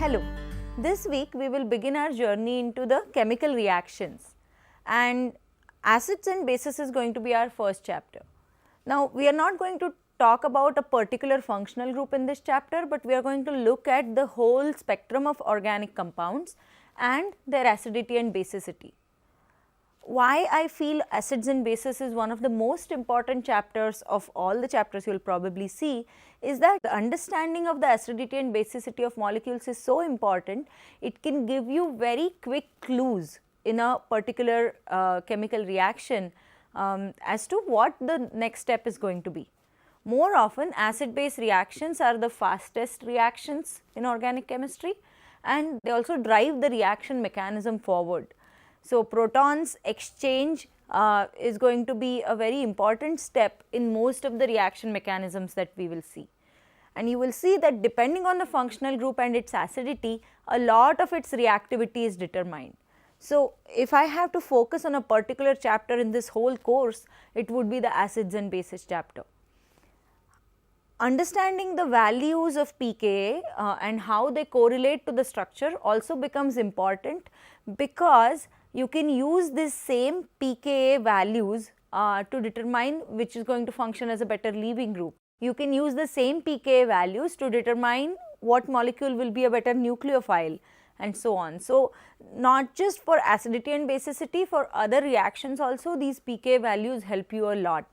Hello, this week we will begin our journey into the chemical reactions, and acids and bases is going to be our first chapter. Now, we are not going to talk about a particular functional group in this chapter, but we are going to look at the whole spectrum of organic compounds and their acidity and basicity. Why I feel acids and bases is one of the most important chapters of all the chapters you will probably see is that the understanding of the acidity and basicity of molecules is so important. It can give you very quick clues in a particular chemical reaction as to what the next step is going to be. More often acid base reactions are the fastest reactions in organic chemistry, and they also drive the reaction mechanism forward. So, protons exchange is going to be a very important step in most of the reaction mechanisms that we will see. And you will see that depending on the functional group and its acidity, a lot of its reactivity is determined. So, if I have to focus on a particular chapter in this whole course, it would be the acids and bases chapter. Understanding the values of pKa and how they correlate to the structure also becomes important, because you can use this same pKa values to determine which is going to function as a better leaving group. You can use the same pKa values to determine what molecule will be a better nucleophile and so on. So, not just for acidity and basicity, for other reactions also these pKa values help you a lot.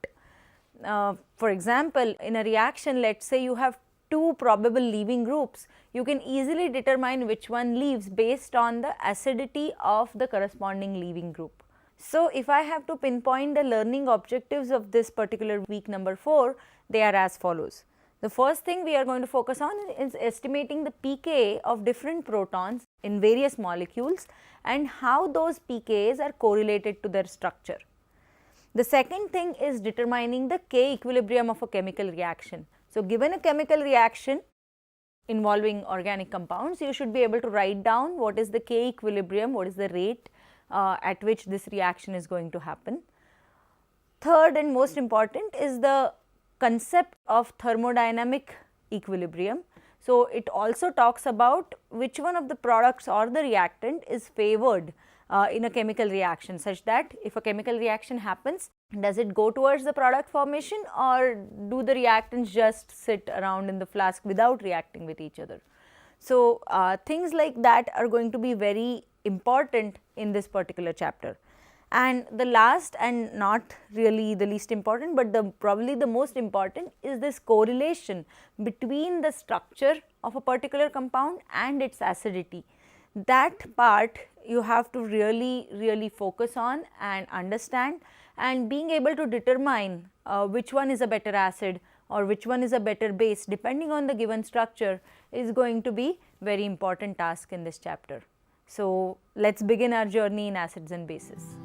For example, in a reaction, let us say you have two probable leaving groups, you can easily determine which one leaves based on the acidity of the corresponding leaving group. So, if I have to pinpoint the learning objectives of this particular week number 4, they are as follows. The first thing we are going to focus on is estimating the pKa of different protons in various molecules and how those pKa's are correlated to their structure. The second thing is determining the K equilibrium of a chemical reaction. So, given a chemical reaction involving organic compounds, you should be able to write down what is the K equilibrium, what is the rate at which this reaction is going to happen. Third and most important is the concept of thermodynamic equilibrium. So, it also talks about which one of the products or the reactant is favored in a chemical reaction, such that if a chemical reaction happens, does it go towards the product formation, or do the reactants just sit around in the flask without reacting with each other. So, things like that are going to be very important in this particular chapter. And the last and not really the least important, but probably the most important is this correlation between the structure of a particular compound and its acidity. That part you have to really focus on and understand, and being able to determine which one is a better acid or which one is a better base depending on the given structure is going to be very important task in this chapter. So, let us begin our journey in acids and bases.